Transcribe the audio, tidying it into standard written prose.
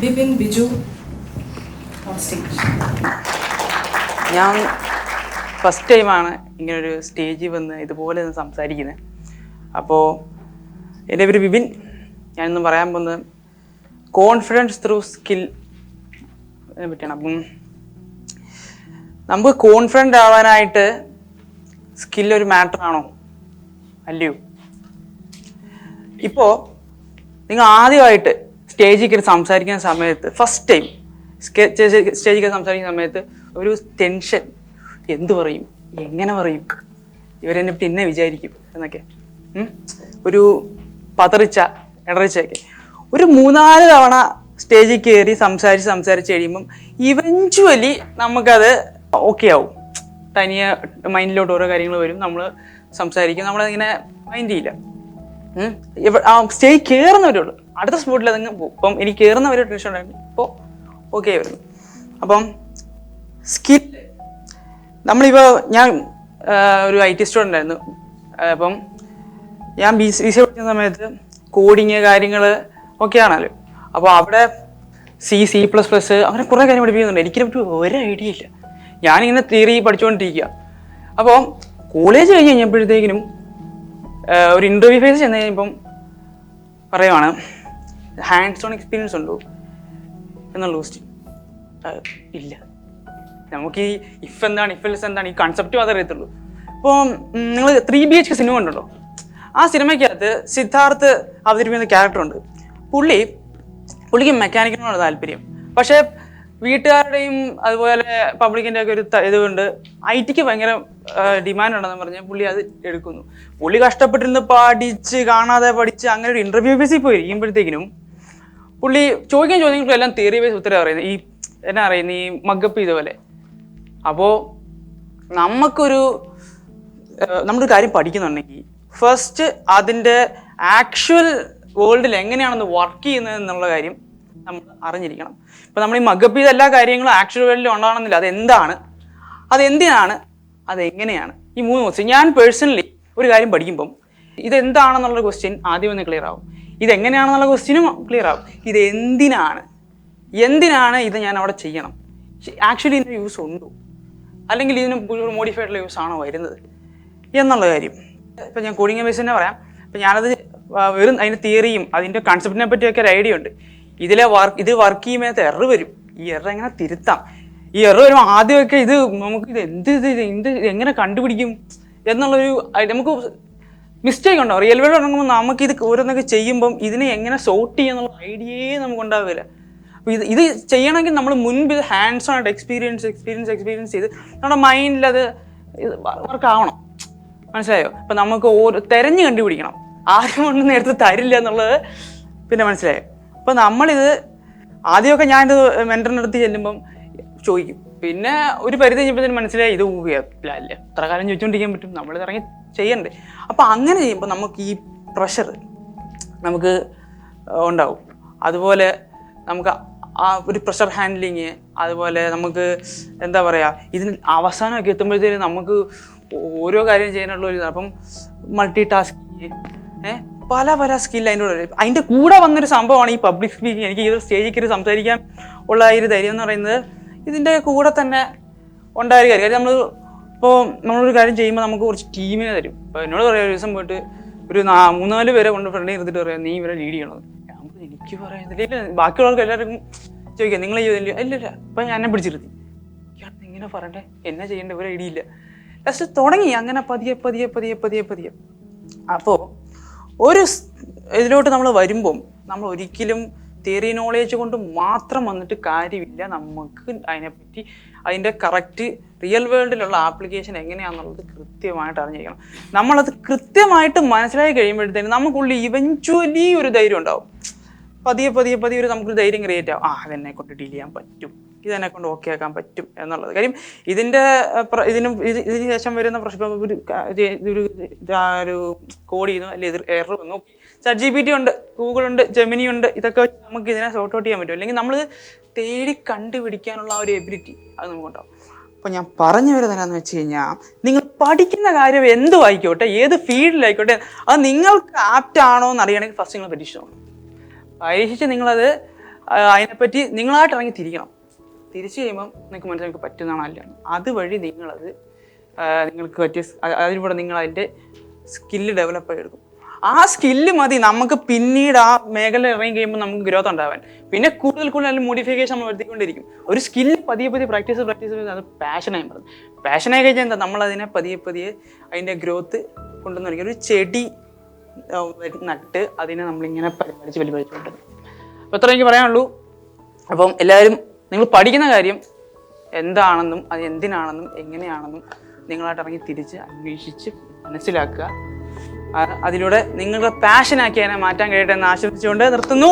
Bipin Biju on stage. ഞാൻ first ടൈമാണ് ഇങ്ങനൊരു സ്റ്റേജിൽ വന്ന് ഇതുപോലെ സംസാരിക്കുന്നത്. അപ്പോൾ എൻ്റെ പേര് ബിപിൻ. ഞാനിന്ന് പറയാൻ പോകുന്നത് കോൺഫിഡൻസ് ത്രൂ സ്കിൽ പറ്റിയാണ്. അപ്പം നമുക്ക് കോൺഫിഡൻ്റ് ആവാനായിട്ട് സ്കില്ലൊരു മാറ്റർ ആണോ അല്ലയോ? ഇപ്പോൾ നിങ്ങൾ ആദ്യമായിട്ട് സ്റ്റേജിൽ കയറി സംസാരിക്കുന്ന സമയത്ത്, ഫസ്റ്റ് ടൈം സ്റ്റേജിൽ കയറി സംസാരിക്കുന്ന സമയത്ത് ഒരു ടെൻഷൻ, എന്തു പറയും, എങ്ങനെ പറയും, ഇവരെന്നെ പറ്റി എന്നെ വിചാരിക്കും എന്നൊക്കെ, ഒരു ഇടറിച്ചൊക്കെ ഒരു 3-4 തവണ സ്റ്റേജിൽ കയറി സംസാരിച്ച് കഴിയുമ്പം ഇവഞ്ച്വലി നമുക്കത് ഓക്കെ ആവും. തനിയെ മൈൻഡിലോട്ട് ഓരോ കാര്യങ്ങൾ വരും, നമ്മൾ സംസാരിക്കും, നമ്മളതിങ്ങനെ മൈൻഡ് ചെയ്യില്ല. സ്റ്റേജ് കയറുന്നവരേ ഉള്ളൂ, അടുത്ത സ്പോട്ടിൽ അതങ്ങ് പോകും. ഇപ്പം എനിക്ക് കയറുന്നവരെ ടെൻഷൻ ഉണ്ടായിരുന്നു, ഇപ്പോൾ ഓക്കെ വരുന്നു. അപ്പം സ്കിൽ നമ്മളിപ്പോൾ ഞാൻ ഒരു IT സ്റ്റുഡൻ്റ് ആയിരുന്നു. അപ്പം ഞാൻ BC പഠിക്കുന്ന സമയത്ത് കോഡിങ് കാര്യങ്ങൾ ഒക്കെ ആണല്ലോ. അപ്പോൾ അവിടെ C++ അങ്ങനെ കുറേ കാര്യം പഠിപ്പിക്കുന്നുണ്ട്. എനിക്കിതിനെപ്പറ്റി ഒരു ഐഡിയ ഇല്ല. ഞാനിങ്ങനെ തിയറി പഠിച്ചുകൊണ്ടിരിക്കുക. അപ്പോൾ കോളേജ് കഴിഞ്ഞ് കഴിഞ്ഞപ്പോഴത്തേക്കിനും ഒരു ഇൻ്റർവ്യൂ ഫേസ് ചെന്ന് കഴിഞ്ഞപ്പം പറയുവാണ്, ഹാൻഡ്സ് ഓൺ എക്സ്പീരിയൻസ് ഉണ്ടോ എന്നുള്ള ക്വസ്റ്റ്യൻ. ഇല്ല. നമുക്ക് ഈ ഇഫ് എന്താണ്, ഇഫ് എൽസ് എന്താണ്, ഈ കൺസെപ്റ്റ് മാത്രമേ അറിയത്തുള്ളൂ. ഇപ്പോൾ നിങ്ങൾ 3 BHK സിനിമ ഉണ്ടല്ലോ, ആ സിനിമയ്ക്കകത്ത് സിദ്ധാർത്ഥ് അവതരിപ്പിക്കുന്ന ക്യാരക്ടറുണ്ട്. പുള്ളിക്ക് മെക്കാനിക്കിനോട് താല്പര്യം. പക്ഷേ വീട്ടുകാരുടെയും അതുപോലെ പബ്ലിക്കിൻ്റെ ഒക്കെ ഒരു ഇതുകൊണ്ട് ITക്ക് ഭയങ്കര ഡിമാൻഡ് ഉണ്ടെന്ന് പറഞ്ഞ് പുള്ളി അത് എടുക്കുന്നു. പുള്ളി കഷ്ടപ്പെട്ടിരുന്ന് കാണാതെ പഠിച്ച് അങ്ങനെ ഒരു ഇൻ്റർവ്യൂ ബേസിൽ പോയി ഇരിക്കുമ്പോഴത്തേക്കിനും പുള്ളി ചോദിക്കാൻ ചോദ്യങ്ങൾക്കും എല്ലാം തിയറി ബേസ് ഉത്തരം പറയുന്നത്, ഈ എന്നാ പറയുന്നത്, ഈ മഗപ്പ് ഇതുപോലെ. അപ്പോൾ നമ്മളൊരു കാര്യം പഠിക്കുന്നുണ്ടെങ്കിൽ ഫസ്റ്റ് അതിൻ്റെ ആക്ച്വൽ വേൾഡിൽ എങ്ങനെയാണെന്ന് വർക്ക് ചെയ്യുന്നത് എന്നുള്ള കാര്യം നമ്മൾ അറിഞ്ഞിരിക്കണം. ഇപ്പം നമ്മൾ ഈ മഗപ്പ് ചെയ്ത എല്ലാ കാര്യങ്ങളും ആക്ച്വൽ വേൾഡിൽ ഉണ്ടാകണമെന്നില്ല. അതെന്താണ്, അതെന്തിനാണ്, അതെങ്ങനെയാണ്, ഈ 3 ക്വസ്റ്റ്യൻ. ഞാൻ പേഴ്സണലി ഒരു കാര്യം പഠിക്കുമ്പം ഇതെന്താണെന്നുള്ള ക്വസ്റ്റ്യൻ ആദ്യം ഒന്ന് ക്ലിയർ ആവും, ഇതെങ്ങനെയാണെന്നുള്ള ക്വസ്റ്റ്യനും ക്ലിയർ ആവും, ഇത് എന്തിനാണ് ഇത് ഞാൻ അവിടെ ചെയ്യണം, ആക്ച്വലി ഇതിന് യൂസ് ഉണ്ടോ, അല്ലെങ്കിൽ ഇതിന് മോഡിഫൈഡുള്ള യൂസ് ആണോ വരുന്നത് എന്നുള്ള കാര്യം. ഇപ്പം ഞാൻ കോഡിങ് ബേസ് തന്നെ പറയാം. ഇപ്പം ഞാനത് വെറും അതിൻ്റെ തിയറിയും അതിൻ്റെ കൺസെപ്റ്റിനെ പറ്റിയൊക്കെ ഒരു ഐഡിയ ഉണ്ട്. ഇത് വർക്ക് ചെയ്യുമ്പോൾ എറർ വരും. ഈ എറർ എങ്ങനെ തിരുത്താം, ഈ എറർ വരുമ്പോൾ ആദ്യമൊക്കെ നമുക്ക് എന്ത് എങ്ങനെ കണ്ടുപിടിക്കും എന്നുള്ളൊരു നമുക്ക് മിസ്റ്റേക്ക് ഉണ്ടാവും. റിയൽ വേൾഡ് ഇറങ്ങുമ്പോൾ നമുക്കിത് ഓരോന്നൊക്കെ ചെയ്യുമ്പം ഇതിനെ എങ്ങനെ സോർട്ട് ചെയ്യുന്നുള്ള ഐഡിയയെ നമുക്ക് ഉണ്ടാവില്ല. അപ്പോൾ ഇത് ചെയ്യണമെങ്കിൽ നമ്മൾ മുൻപ് ഇത് ഹാൻഡ്സ് ഓൺ ആയിട്ട് എക്സ്പീരിയൻസ് ചെയ്ത് നമ്മുടെ മൈൻഡിൽ അത് വർക്ക് ആവണം. മനസ്സിലായോ? അപ്പം നമുക്ക് തിരഞ്ഞ് കണ്ടുപിടിക്കണം, ആരും കൊണ്ട് നേരത്തെ തരില്ല എന്നുള്ളത് പിന്നെ മനസ്സിലായോ. അപ്പോൾ നമ്മളിത് ആദ്യമൊക്കെ ഞാനിത് മെൻറ്ററിൻ്റെ അടുത്ത് ചെല്ലുമ്പം ചോദിക്കും, പിന്നെ ഒരു പരിധി കഴിഞ്ഞപ്പോൾ മനസ്സിലായി ഇത് അല്ല എത്ര കാലം ചോദിച്ചുകൊണ്ടിരിക്കാൻ പറ്റും, നമ്മളിത് ഇറങ്ങി ചെയ്യണ്ടേ. അപ്പോൾ അങ്ങനെ ചെയ്യുമ്പോൾ നമുക്ക് ഈ പ്രഷർ നമുക്ക് ഉണ്ടാവും. അതുപോലെ നമുക്ക് ആ ഒരു പ്രഷർ ഹാൻഡ്ലിങ്, അതുപോലെ നമുക്ക് എന്താ പറയുക, ഇതിന് അവസാനമൊക്കെ എത്തുമ്പോഴത്തേക്കും നമുക്ക് ഓരോ കാര്യം ചെയ്യാനുള്ള ഒരു അപ്പം മൾട്ടി ടാസ്കിങ്, പല സ്കിൽ അതിൻ്റെ കൂടെ വന്നൊരു സംഭവമാണ് ഈ പബ്ലിക് സ്പീക്കിങ്. എനിക്ക് ഈ സ്റ്റേജിൽ കയറി സംസാരിക്കാൻ ഉള്ള ഈ ഒരു ധൈര്യം എന്ന് പറയുന്നത് ഇതിൻ്റെ കൂടെ തന്നെ ഉണ്ടായ ഒരു കാര്യം. നമ്മളൊരു കാര്യം ചെയ്യുമ്പോൾ നമുക്ക് കുറച്ച് ടീമിനെ തരും. ഇപ്പോൾ എന്നോട് പറയാം, ഒരു ദിവസം പോയിട്ട് ഒരു 3-4 പേരെ കൊണ്ട് ഫ്രണ്ടിൽ ഇരുന്നിട്ട് പറയാം, നീ ഇവരെ ലീഡ് ചെയ്യണത്. എനിക്ക് പറയുന്നില്ല, ബാക്കിയുള്ളവർക്ക് എല്ലാവർക്കും ചോദിക്കാം, നിങ്ങൾ ചെയ്തില്ല, ഇല്ല. അപ്പം ഞാൻ എന്നെ പിടിച്ചിരുത്തി, ഇങ്ങനെ പറയണ്ടേ, എന്നാ ചെയ്യേണ്ട ഒരു ഐഡിയ ഇല്ല. ലാസ്റ്റ് തുടങ്ങി അങ്ങനെ പതിയെ. അപ്പോൾ ഒരു ഇതിലോട്ട് നമ്മൾ വരുമ്പം നമ്മൾ ഒരിക്കലും തിയറി നോളേജ് കൊണ്ട് മാത്രം വന്നിട്ട് കാര്യമില്ല. നമുക്ക് അതിനെപ്പറ്റി അതിൻ്റെ കറക്റ്റ് റിയൽ വേൾഡിലുള്ള ആപ്ലിക്കേഷൻ എങ്ങനെയാണെന്നുള്ളത് കൃത്യമായിട്ട് അറിഞ്ഞിരിക്കണം. നമ്മളത് കൃത്യമായിട്ട് മനസ്സിലാക്കി കഴിയുമ്പോഴത്തേനും നമുക്കുള്ളിൽ ഇവഞ്ച്വലി ഒരു ധൈര്യം ഉണ്ടാവും. പതിയെ ഒരു നമുക്കൊരു ധൈര്യം ക്രിയേറ്റ് ആവും. അതെന്നെ കൊണ്ട് ഡീൽ ചെയ്യാൻ പറ്റും, ഇതെന്നെ കൊണ്ട് ഓക്കെ ആക്കാൻ പറ്റും എന്നുള്ളത് കാര്യം. ഇതിന് ശേഷം വരുന്ന പ്രശ്നം ഒരു കോഡ് ചെയ്യുന്നു, അല്ലെങ്കിൽ എറർ വന്നു, ChatGPT ഉണ്ട്, Google ഉണ്ട്, Gemini ഉണ്ട്, ഇതൊക്കെ വെച്ച് നമുക്ക് ഇതിനെ സോർട്ട് ഔട്ട് ചെയ്യാൻ പറ്റും. അല്ലെങ്കിൽ നമ്മൾ തേടി കണ്ടുപിടിക്കാനുള്ള ആ ഒരു എബിലിറ്റി അത് നമുക്കുണ്ടാവും. അപ്പോൾ ഞാൻ പറഞ്ഞു വരുന്നത് എന്താണെന്ന് വെച്ച് കഴിഞ്ഞാൽ, നിങ്ങൾ പഠിക്കുന്ന കാര്യം എന്തും ആയിക്കോട്ടെ, ഏത് ഫീൽഡിലായിക്കോട്ടെ, അത് നിങ്ങൾക്ക് ആപ്റ്റ് ആണോ എന്ന് അറിയണമെങ്കിൽ ഫസ്റ്റ് നിങ്ങൾ പരീക്ഷിച്ച് നിങ്ങളത് അതിനെപ്പറ്റി നിങ്ങളായിട്ട് ഇറങ്ങി തിരിക്കണം. തിരിച്ചു കഴിയുമ്പം നിങ്ങൾക്ക് മനസ്സിലാക്കി പറ്റുന്നതാണോ അല്ല, അതുവഴി നിങ്ങളത് നിങ്ങൾക്ക് പറ്റിയ അതിലൂടെ നിങ്ങൾ അതിൻ്റെ സ്കില്ല് ഡെവലപ്പ് ചെയ്തെടുക്കും. ആ സ്കില്ല് മതി നമുക്ക് പിന്നീട് ആ മേഖല ഇറങ്ങി കഴിയുമ്പോൾ നമുക്ക് ഗ്രോത്ത് ഉണ്ടാവാൻ. പിന്നെ കൂടുതൽ അതിൽ മോഡിഫിക്കേഷൻ നമ്മൾ വരുത്തിക്കൊണ്ടിരിക്കും. ഒരു സ്കില്ല് പതിയെ പ്രാക്ടീസ് അത് പാഷനായി മാറും. പാഷനായി കഴിഞ്ഞാൽ എന്താ, നമ്മളതിനെ പതിയെ അതിൻ്റെ ഗ്രോത്ത് കൊണ്ടുവന്ന് ഒരു ചെടി നട്ട് അതിനെ നമ്മളിങ്ങനെ പരിപാലിച്ചുകൊണ്ടിരുന്നു. അപ്പോൾ ഇത്ര എനിക്ക് പറയാനുള്ളൂ. അപ്പം എല്ലാവരും നിങ്ങൾ പഠിക്കുന്ന കാര്യം എന്താണെന്നും അത് എന്തിനാണെന്നും എങ്ങനെയാണെന്നും നിങ്ങളായിട്ട് ഇറങ്ങി തിരിച്ച് അന്വേഷിച്ച് മനസ്സിലാക്കുക. അതിലൂടെ നിങ്ങളുടെ പാഷനാക്കി അതിനെ മാറ്റാൻ കഴിയട്ടെ എന്ന് ആശംസിച്ചുകൊണ്ട് നിർത്തുന്നു.